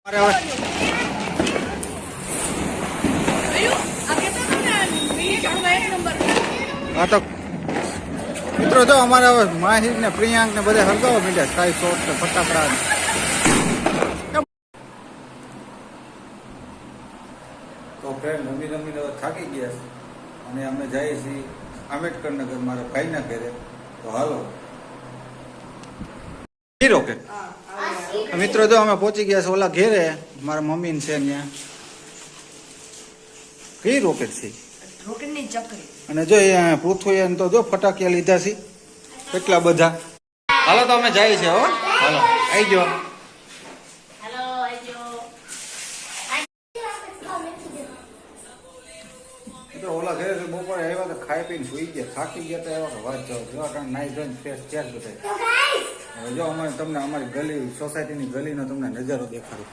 હા તો મિત્રો જો અમારે હવે માહિર ને પ્રિયાંક ને બધા હરગાવા મીડ્યા સ્કાય શોટ ને ફટાકડા. તો ફ્રેન્ડ રમી રમીને થાકી ગયા અને અમે જઈએ છીએ આંબેડકર નગર મારા ભાઈના ઘરે. તો હાલો રોકેટ મિત્રો જો અમે પહોંચી ગયા છે ઓલા ઘેરે મારા મમ્મી ને છે ત્યાં. કઈ રોકેટ છે? રોકેટની ચકરી. અને જો પૃથ્વી તો જો ફટાકિયા લીધા છે કેટલા બધા. હાલો તો અમે જઈએ છીએ. હો હાલો આવી જાઓ. ઓલા ઘરે બપોરે આવ્યા તો ખાઈ પીને સુઈ ગયા, થાકી ગયા તો એવા વાત જાઓ જો કારણ નાઈ ધોઈને ફ્રેશ થયા જ બધા. હવે જો અમારે તમને અમારી ગલી સોસાયટીની ગલીનો તમને નજારો દેખાડું.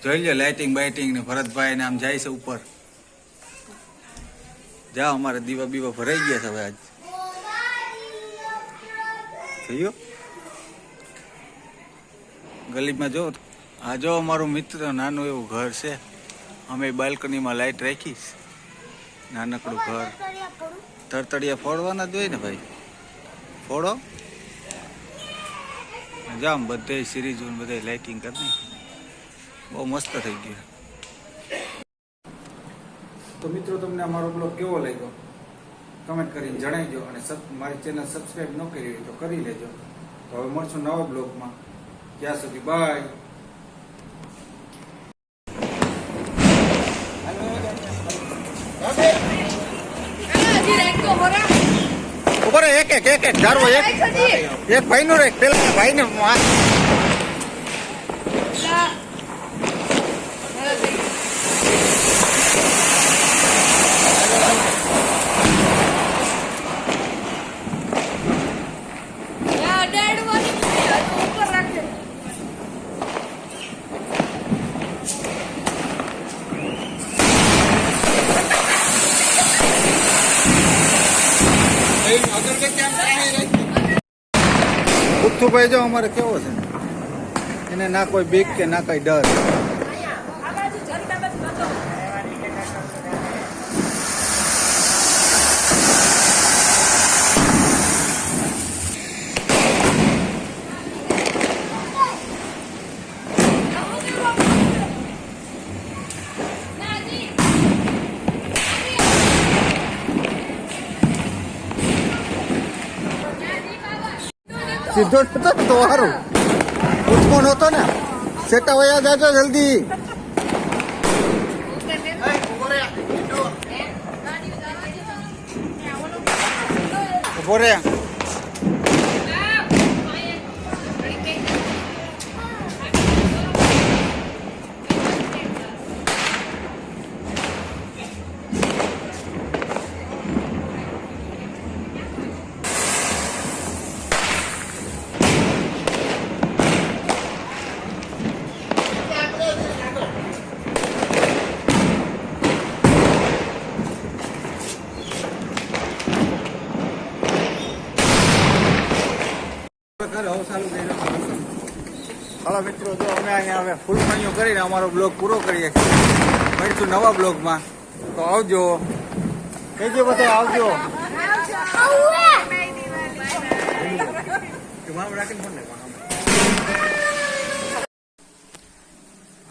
જોઈ લો લાઇટિંગ બાઇટિંગ ને ભરતભાઈ ને આમ જાય છે ઉપર. જાઓ અમારે દીવા બીવા ભરાઈ ગયા છે હવે આજ થયું ગલીમાં. જો આ જો અમારું મિત્ર નાનું એવું ઘર છે. અમે બાલ્કનીમાં લાઈટ રાખીશ. નાનકડું ઘર તરતડિયા ફોડવાના જ હોય ને ભાઈ, ફોડો. જામ બધે સિરીઝ બધે લાઇટિંગ કરી બહુ મસ્ત થઈ ગયું. તો મિત્રો તમને અમારો બ્લોગ કેવો લાગ્યો કમેન્ટ કરીને જણાવજો અને મારી ચેનલ સબસ્ક્રાઈબ ન કરી હોય તો કરી લેજો. તો હવે મળશું નવા બ્લોગમાં. ત્યાં સુધી બાય. ઉપર એક એક એક એક ધારો એક ભાઈ નું રે પેલા ભાઈ ને ભાઈ જો અમારે કેવો છે, એને ના કોઈ બીક કે ના કઈ ડર. સીધો નતો તો સારું, ઉચકો નતો ને. સેટા વયા જાજો જલ્દી. ઉભો રે. હાલો મિત્રો જો અમે અહીંયા હવે ફૂલ પાણીઓ કરીને અમારો બ્લોગ પૂરો કરીએ છીએ. મળીશું નવા બ્લોગમાં. તો આવજો, કહેજો બધા આવજો.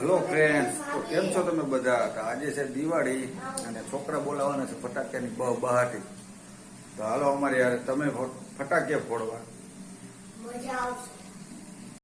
હલો ફ્રેન્ડ્સ, તો કેમ છો તમે બધા? આજે છે દિવાળી અને છોકરા બોલાવવાના છે ફટાકિયાની બહાટી. તો હાલો અમારે યાર તમે ફટાકિયા ફોડવા. મજા આવશે.